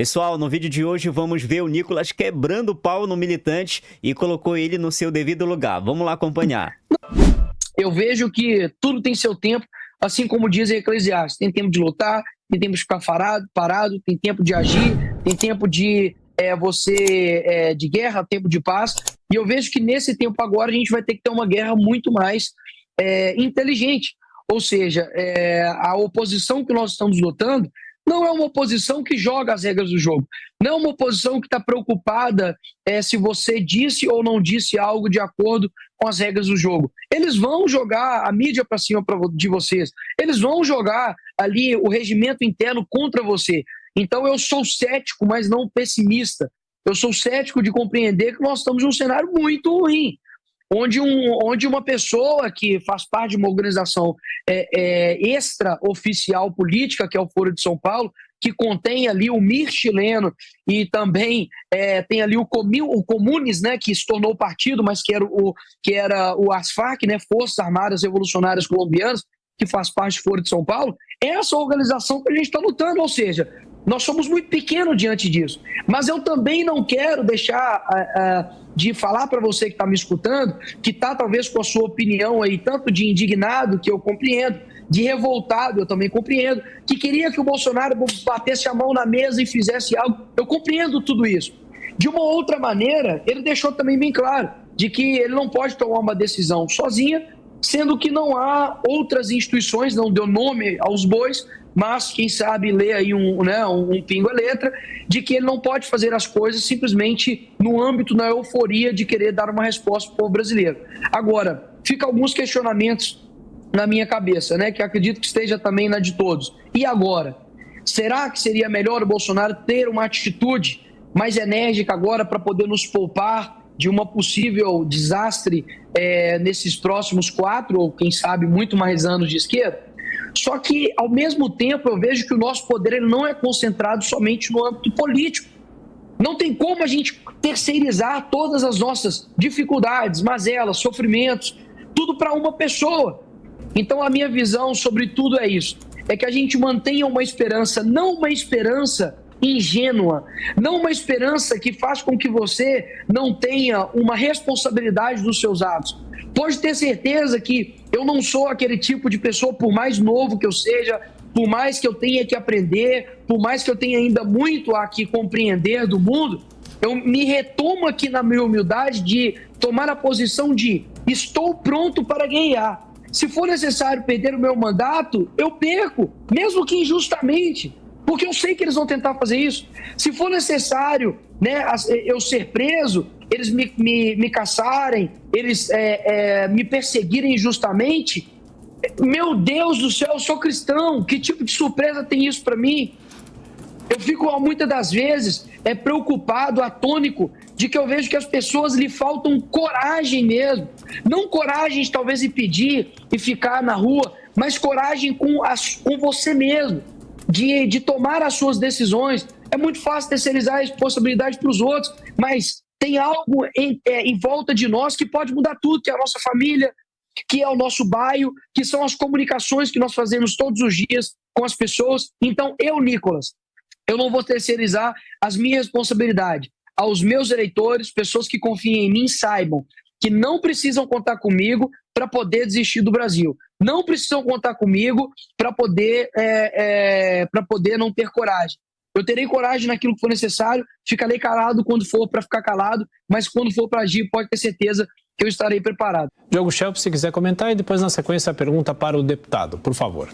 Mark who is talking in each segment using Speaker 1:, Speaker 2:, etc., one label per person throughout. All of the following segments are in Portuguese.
Speaker 1: Pessoal, no vídeo de hoje vamos ver o Nicolas quebrando o pau no militante e colocou ele no seu devido lugar. Vamos lá acompanhar.
Speaker 2: Eu vejo que tudo tem seu tempo, assim como diz Eclesiastes. Tem tempo de lutar, tem tempo de ficar parado, tem tempo de agir, tem tempo de de guerra, tempo de paz. E eu vejo que nesse tempo agora a gente vai ter que ter uma guerra muito mais inteligente. Ou seja, a oposição que nós estamos lutando não é uma oposição que joga as regras do jogo. Não é uma oposição que está preocupada se você disse ou não disse algo de acordo com as regras do jogo. Eles vão jogar a mídia para cima de vocês. Eles vão jogar ali o regimento interno contra você. Então eu sou cético, mas não pessimista. Eu sou cético de compreender que nós estamos em um cenário muito ruim, onde uma pessoa que faz parte de uma organização extraoficial política, que é o Foro de São Paulo, que contém ali o MIR chileno e também tem ali o Comunes, né, que se tornou partido, mas que era o ASFAC, né, Forças Armadas Revolucionárias Colombianas, que faz parte do Foro de São Paulo, é essa organização que a gente está lutando, ou seja, nós somos muito pequenos diante disso. Mas eu também não quero deixar de falar para você que está me escutando, que está talvez com a sua opinião aí, tanto de indignado, que eu compreendo, de revoltado, eu também compreendo, que queria que o Bolsonaro batesse a mão na mesa e fizesse algo. Eu compreendo tudo isso. De uma outra maneira, ele deixou também bem claro de que ele não pode tomar uma decisão sozinha, sendo que não há outras instituições, não deu nome aos bois, mas quem sabe ler aí um pingo é letra, de que ele não pode fazer as coisas simplesmente no âmbito da euforia de querer dar uma resposta para o povo brasileiro. Agora, fica alguns questionamentos na minha cabeça, né, que acredito que esteja também na de todos. E agora? Será que seria melhor o Bolsonaro ter uma atitude mais enérgica agora para poder nos poupar de uma possível desastre nesses próximos 4 ou quem sabe muito mais anos de esquerda? Só que, ao mesmo tempo, eu vejo que o nosso poder ele não é concentrado somente no âmbito político. Não tem como a gente terceirizar todas as nossas dificuldades, mazelas, sofrimentos, tudo para uma pessoa. Então, a minha visão sobre tudo é isso. É que a gente mantenha uma esperança, não uma esperança ingênua, não uma esperança que faz com que você não tenha uma responsabilidade dos seus atos. Pode ter certeza que eu não sou aquele tipo de pessoa, por mais novo que eu seja, por mais que eu tenha que aprender, por mais que eu tenha ainda muito a que compreender do mundo, eu me retomo aqui na minha humildade de tomar a posição de estou pronto para ganhar. Se for necessário perder o meu mandato, eu perco, mesmo que injustamente, porque eu sei que eles vão tentar fazer isso. Se for necessário, né, eu ser preso, eles me caçarem, eles me perseguirem injustamente, meu Deus do céu, eu sou cristão, que tipo de surpresa tem isso para mim? Eu fico muitas das vezes preocupado, atônico, de que eu vejo que as pessoas lhe faltam coragem mesmo. Não coragem de talvez ir pedir e ficar na rua, mas coragem com você mesmo, de tomar as suas decisões. É muito fácil terceirizar a responsabilidade para os outros, mas tem algo em volta de nós que pode mudar tudo, que é a nossa família, que é o nosso bairro, que são as comunicações que nós fazemos todos os dias com as pessoas. Então, Nicolas, eu não vou terceirizar as minhas responsabilidades aos meus eleitores, pessoas que confiem em mim, saibam que não precisam contar comigo para poder desistir do Brasil. Não precisam contar comigo para poder não ter coragem. Eu terei coragem naquilo que for necessário, ficarei calado quando for para ficar calado, mas quando for para agir, pode ter certeza que eu estarei preparado.
Speaker 3: Diogo Schelp, se quiser comentar, e depois na sequência a pergunta para o deputado, por favor.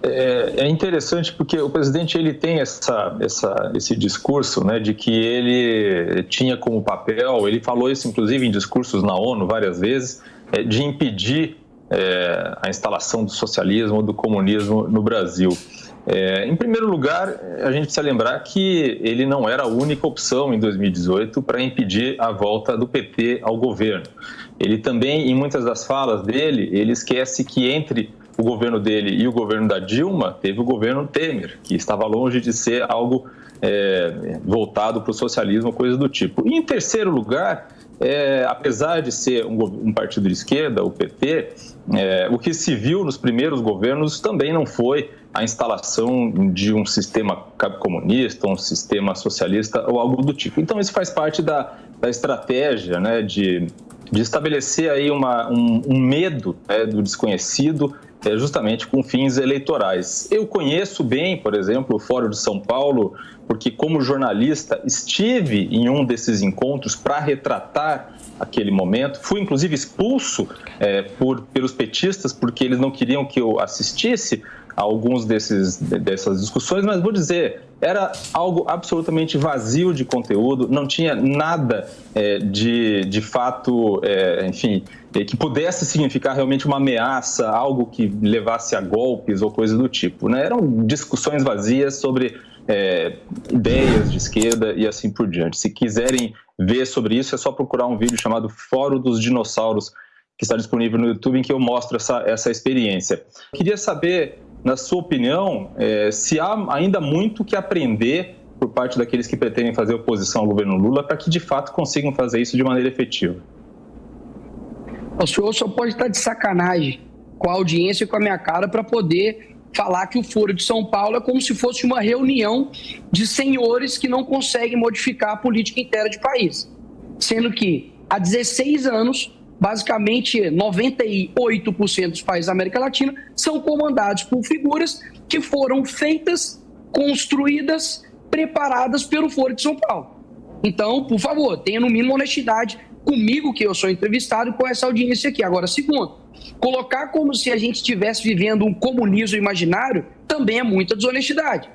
Speaker 4: É interessante porque o presidente ele tem esse discurso, né, de que ele tinha como papel, ele falou isso inclusive em discursos na ONU várias vezes, de impedir a instalação do socialismo ou do comunismo no Brasil. Em primeiro lugar, a gente precisa lembrar que ele não era a única opção em 2018 para impedir a volta do PT ao governo. Ele também, em muitas das falas dele, ele esquece que entre o governo dele e o governo da Dilma, teve o governo Temer, que estava longe de ser algo voltado para o socialismo, coisa do tipo. E em terceiro lugar, apesar de ser um partido de esquerda, o PT, o que se viu nos primeiros governos também não foi a instalação de um sistema comunista, um sistema socialista ou algo do tipo. Então, isso faz parte da estratégia, né, de estabelecer aí um medo, né, do desconhecido, justamente com fins eleitorais. Eu conheço bem, por exemplo, o Fórum de São Paulo, porque como jornalista estive em um desses encontros para retratar aquele momento. Fui, inclusive, expulso pelos petistas porque eles não queriam que eu assistisse a alguns dessas discussões, mas vou dizer, era algo absolutamente vazio de conteúdo, não tinha nada de fato, enfim, que pudesse significar realmente uma ameaça, algo que levasse a golpes ou coisa do tipo, né? Eram discussões vazias sobre ideias de esquerda e assim por diante. Se quiserem ver sobre isso, é só procurar um vídeo chamado Fórum dos Dinossauros, que está disponível no YouTube, em que eu mostro essa experiência. Queria saber, na sua opinião, se há ainda muito que aprender por parte daqueles que pretendem fazer oposição ao governo Lula para que, de fato, consigam fazer isso de maneira efetiva.
Speaker 2: O senhor só pode estar de sacanagem com a audiência e com a minha cara para poder falar que o Foro de São Paulo é como se fosse uma reunião de senhores que não conseguem modificar a política interna de país. Sendo que, há 16 anos, basicamente 98% dos países da América Latina são comandados por figuras que foram feitas, construídas, preparadas pelo Foro de São Paulo. Então, por favor, tenha no mínimo honestidade comigo, que eu sou entrevistado, e com essa audiência aqui. Agora, segundo, colocar como se a gente estivesse vivendo um comunismo imaginário também é muita desonestidade.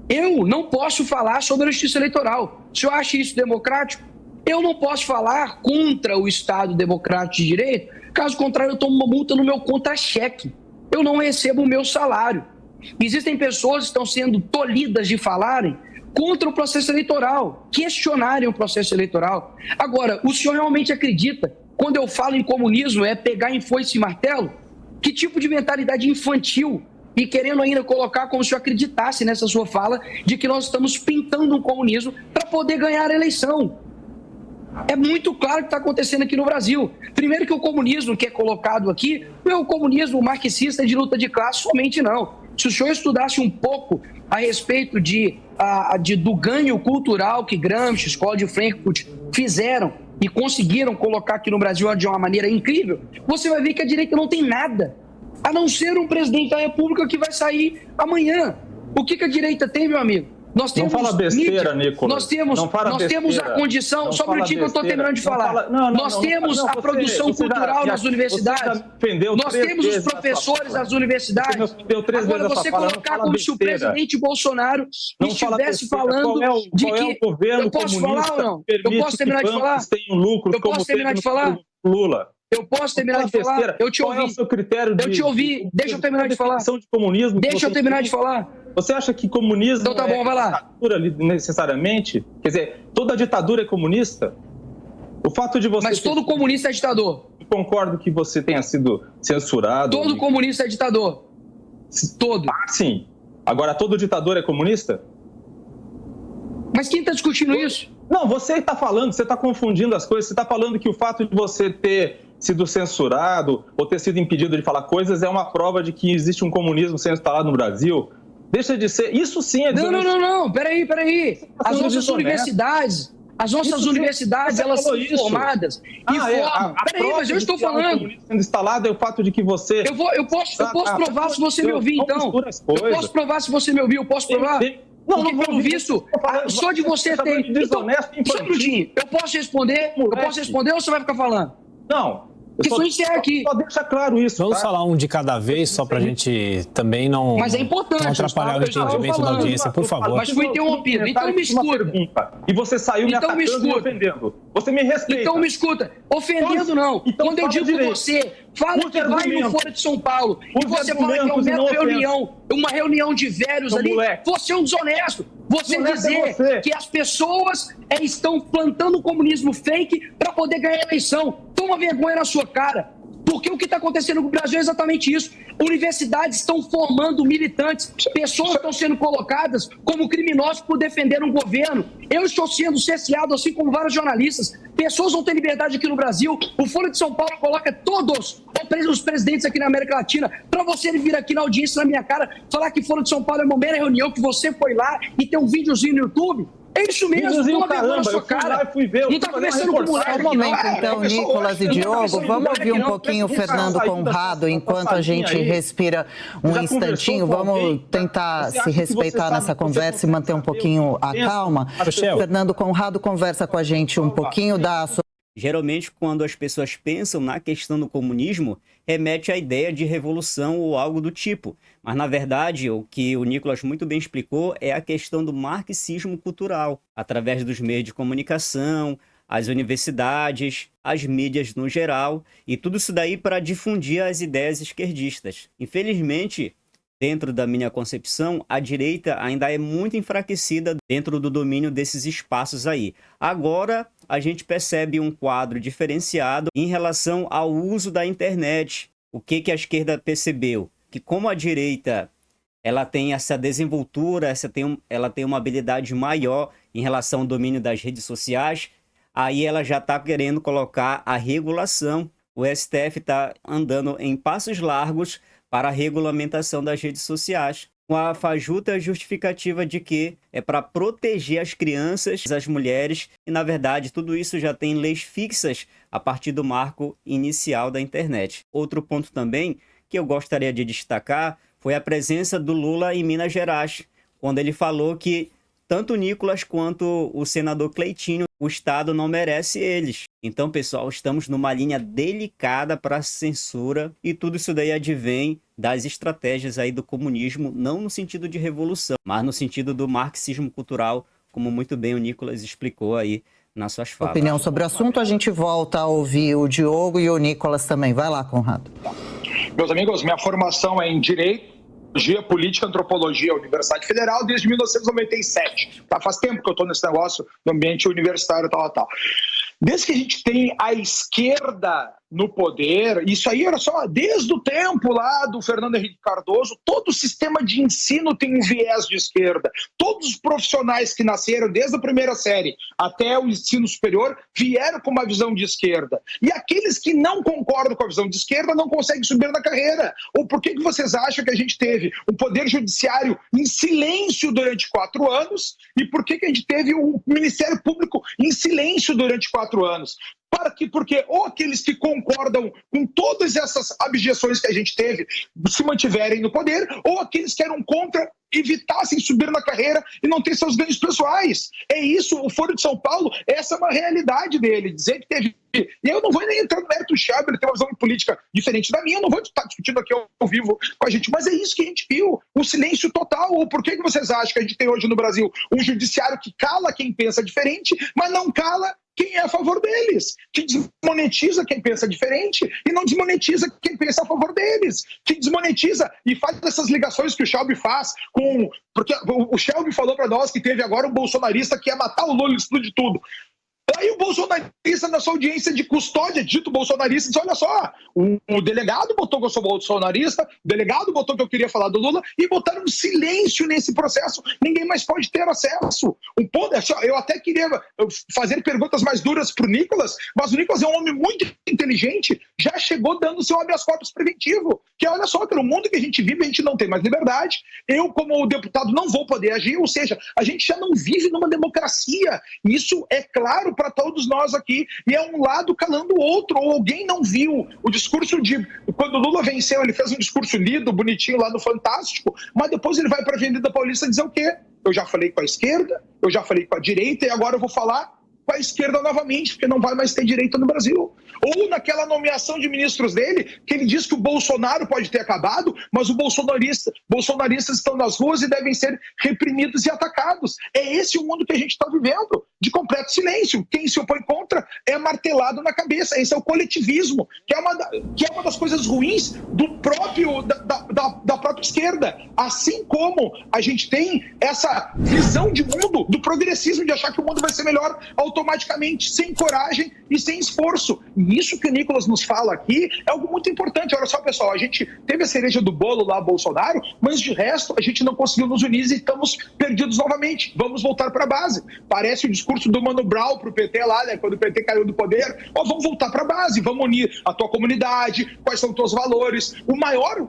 Speaker 2: Eu não posso falar sobre a justiça eleitoral. Se eu acho isso democrático, eu não posso falar contra o Estado democrático de direito, caso contrário eu tomo uma multa no meu contra-cheque. Eu não recebo o meu salário. Existem pessoas que estão sendo tolhidas de falarem contra o processo eleitoral, questionarem o processo eleitoral. Agora, o senhor realmente acredita, quando eu falo em comunismo, é pegar em foice e martelo? Que tipo de mentalidade infantil? E querendo ainda colocar como se eu acreditasse nessa sua fala de que nós estamos pintando um comunismo para poder ganhar a eleição. É muito claro o que está acontecendo aqui no Brasil. Primeiro que o comunismo que é colocado aqui não é o comunismo marxista de luta de classe somente, não. Se o senhor estudasse um pouco a respeito do ganho cultural que Gramsci, Escola de Frankfurt fizeram e conseguiram colocar aqui no Brasil de uma maneira incrível, você vai ver que a direita não tem nada, a não ser um presidente da República que vai sair amanhã. O que a direita tem, meu amigo? Nós temos
Speaker 4: não fala besteira, Nicolas.
Speaker 2: Nós temos a condição, só um minutinho que eu estou terminando de falar. Nós temos a produção cultural nas universidades. Nós temos os professores das universidades. Agora, você colocar como se o presidente Bolsonaro estivesse falando de que... Eu posso falar ou não? Eu posso terminar de falar? Eu posso terminar de falar?
Speaker 4: Lula.
Speaker 2: Eu posso terminar de falar? Eu te ouvi.
Speaker 4: Qual é o seu critério de...
Speaker 2: Eu te ouvi. Deixa eu terminar de falar. Deixa eu terminar de falar.
Speaker 4: Você acha que comunismo
Speaker 2: então, tá bom, vai lá.
Speaker 4: Ditadura necessariamente? Quer dizer, toda ditadura é comunista? O fato de você...
Speaker 2: Mas todo comunista é ditador.
Speaker 4: Eu concordo que você tenha sido censurado.
Speaker 2: Todo comunista é ditador. Todo.
Speaker 4: Ah, sim. Agora, todo ditador é comunista?
Speaker 2: Mas quem está discutindo isso?
Speaker 4: Não, você está falando, você está confundindo as coisas. Você está falando que o fato de você ter sido censurado ou ter sido impedido de falar coisas é uma prova de que existe um comunismo sendo instalado no Brasil. Deixa de ser... Isso sim é...
Speaker 2: Não. Peraí. As nossas universidades, elas são formadas e formam... Peraí, mas eu estou falando...
Speaker 4: Sendo instalado é o fato de que você...
Speaker 2: Eu posso provar se você me ouvir, então. Eu posso provar se você me ouvir, eu posso provar? Não, pelo visto, só de você ter... Então, só um minutinho, eu posso responder ou você vai ficar falando?
Speaker 4: Não.
Speaker 2: Só
Speaker 4: deixa claro isso.
Speaker 3: Vamos falar um de cada vez, só para a gente também não,
Speaker 2: mas é importante,
Speaker 3: não atrapalhar o entendimento da audiência, por favor.
Speaker 2: Mas fui interrompido, então me escuta.
Speaker 4: E você saiu me atacando e ofendendo. Você me respeita.
Speaker 2: Então me escuta. Ofendendo não.
Speaker 4: Então,
Speaker 2: quando eu digo
Speaker 4: direito.
Speaker 2: você, fala que vai no Foro de São Paulo e você fala que é uma reunião de velhos ali, você é um desonesto. Você dizer que as pessoas estão plantando um comunismo fake para poder ganhar a eleição. Toma vergonha na sua cara. Porque o que está acontecendo no Brasil é exatamente isso. Universidades estão formando militantes, pessoas estão sendo colocadas como criminosos por defender um governo. Eu estou sendo cerceado, assim como vários jornalistas. Pessoas vão ter liberdade aqui no Brasil. O Folha de São Paulo coloca todos os presidentes aqui na América Latina para você vir aqui na audiência, na minha cara, falar que Folha de São Paulo é uma mera reunião, que você foi lá e tem um videozinho no YouTube. É isso mesmo, toma vergonha na sua cara. Não tá conversando com moleque.
Speaker 5: É o momento, então, Nicolas e Diogo. Vamos ouvir um pouquinho o Fernando Conrado, enquanto a gente respira um instantinho. Vamos tentar se respeitar nessa conversa e manter um pouquinho a calma. Fernando Conrado conversa com a gente um pouquinho da...
Speaker 1: Geralmente, quando as pessoas pensam na questão do comunismo, remete à ideia de revolução ou algo do tipo. Mas, na verdade, o que o Nicolas muito bem explicou é a questão do marxismo cultural, através dos meios de comunicação, as universidades, as mídias no geral, e tudo isso daí para difundir as ideias esquerdistas. Infelizmente, dentro da minha concepção, a direita ainda é muito enfraquecida dentro do domínio desses espaços aí. Agora, a gente percebe um quadro diferenciado em relação ao uso da internet. O que a esquerda percebeu? Que como a direita ela tem essa desenvoltura, ela tem uma habilidade maior em relação ao domínio das redes sociais, aí ela já está querendo colocar a regulação. O STF está andando em passos largos para a regulamentação das redes sociais, com a fajuta justificativa de que é para proteger as crianças, as mulheres, e na verdade tudo isso já tem leis fixas a partir do marco inicial da internet. Outro ponto também que eu gostaria de destacar foi a presença do Lula em Minas Gerais, quando ele falou que tanto o Nicolas quanto o senador Cleitinho, o Estado não merece eles. Então, pessoal, estamos numa linha delicada para a censura e tudo isso daí advém das estratégias aí do comunismo, não no sentido de revolução, mas no sentido do marxismo cultural, como muito bem o Nicolas explicou aí nas suas falas.
Speaker 5: Opinião sobre o assunto, a gente volta a ouvir o Diogo e o Nicolas também. Vai lá, Conrado.
Speaker 6: Meus amigos, minha formação é em Direito, Política, Antropologia, Universidade Federal, desde 1997. Tá? Faz tempo que eu estou nesse negócio no ambiente universitário, tal. Desde que a gente tem a esquerda no poder, isso aí era só desde o tempo lá do Fernando Henrique Cardoso, todo o sistema de ensino tem um viés de esquerda. Todos os profissionais que nasceram desde a primeira série até o ensino superior vieram com uma visão de esquerda. E aqueles que não concordam com a visão de esquerda não conseguem subir na carreira. Ou por que vocês acham que a gente teve um poder judiciário em silêncio durante 4 anos? E por que a gente teve o Ministério Público em silêncio durante 4 anos? Porque ou aqueles que concordam com todas essas abjeções que a gente teve se mantiverem no poder, ou aqueles que eram contra evitassem subir na carreira e não ter seus ganhos pessoais. É isso, o Foro de São Paulo, essa é uma realidade dele, dizer que teve... E eu não vou nem entrar no mérito do Chab, ele tem uma visão política diferente da minha, eu não vou estar discutindo aqui ao vivo com a gente, mas é isso que a gente viu, o silêncio total. Ou por que vocês acham que a gente tem hoje no Brasil um judiciário que cala quem pensa diferente, mas não cala quem é a favor deles, que desmonetiza quem pensa diferente e não desmonetiza quem pensa a favor deles, que desmonetiza e faz essas ligações que o Shelby faz com... Porque o Shelby falou para nós que teve agora um bolsonarista que ia matar o Lula e explodir tudo. Aí o bolsonarista, na sua audiência de custódia, dito bolsonarista, disse: olha só, o delegado botou que eu sou bolsonarista, o delegado botou que eu queria falar do Lula, e botaram um silêncio nesse processo. Ninguém mais pode ter acesso. Eu até queria fazer perguntas mais duras para o Nicolas, mas o Nicolas é um homem muito inteligente, já chegou dando seu habeas corpus preventivo, que olha só, pelo mundo que a gente vive, a gente não tem mais liberdade. Eu, como deputado, não vou poder agir, ou seja, a gente já não vive numa democracia. Isso é claro para todos nós aqui, e é um lado calando o outro. Ou alguém não viu o discurso de... Quando o Lula venceu, ele fez um discurso lido, bonitinho lá no Fantástico, mas depois ele vai para a Avenida Paulista dizer o quê? Eu já falei com a esquerda, eu já falei com a direita, e agora eu vou falar com a esquerda novamente, porque não vai mais ter direita no Brasil. Ou naquela nomeação de ministros dele, que ele diz que o Bolsonaro pode ter acabado, mas os bolsonaristas estão nas ruas e devem ser reprimidos e atacados. É esse o mundo que a gente está vivendo. de completo silêncio. Quem se opõe contra é martelado na cabeça. Esse é o coletivismo, que é uma das coisas ruins da própria esquerda. Assim como a gente tem essa visão de mundo do progressismo, de achar que o mundo vai ser melhor automaticamente, sem coragem e sem esforço. E isso que o Nicolas nos fala aqui é algo muito importante. Olha só, pessoal, a gente teve a cereja do bolo lá, Bolsonaro, mas de resto a gente não conseguiu nos unir e estamos perdidos novamente. Vamos voltar para a base. Parece o discurso do Mano Brown para o PT lá, né, quando o PT caiu do poder. Vamos voltar para a base, vamos unir a tua comunidade, quais são os teus valores. O maior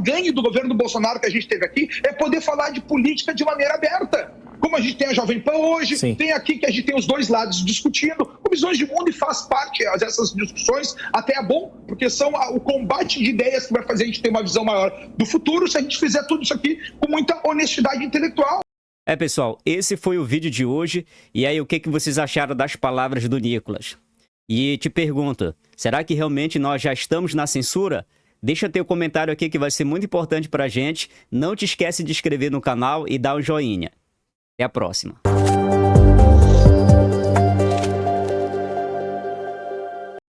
Speaker 6: ganho do governo do Bolsonaro que a gente teve aqui é poder falar de política de maneira aberta. Como a gente tem a Jovem Pan hoje, Sim. Tem aqui que a gente tem os dois lados discutindo, com visões de mundo, e faz parte dessas discussões, até é bom, porque são o combate de ideias que vai fazer a gente ter uma visão maior do futuro, se a gente fizer tudo isso aqui com muita honestidade intelectual.
Speaker 1: Pessoal, esse foi o vídeo de hoje. E aí, o que vocês acharam das palavras do Nicolas? E te pergunto, será que realmente nós já estamos na censura? Deixa teu comentário aqui que vai ser muito importante pra gente. Não te esquece de inscrever no canal e dar um joinha. Até a próxima.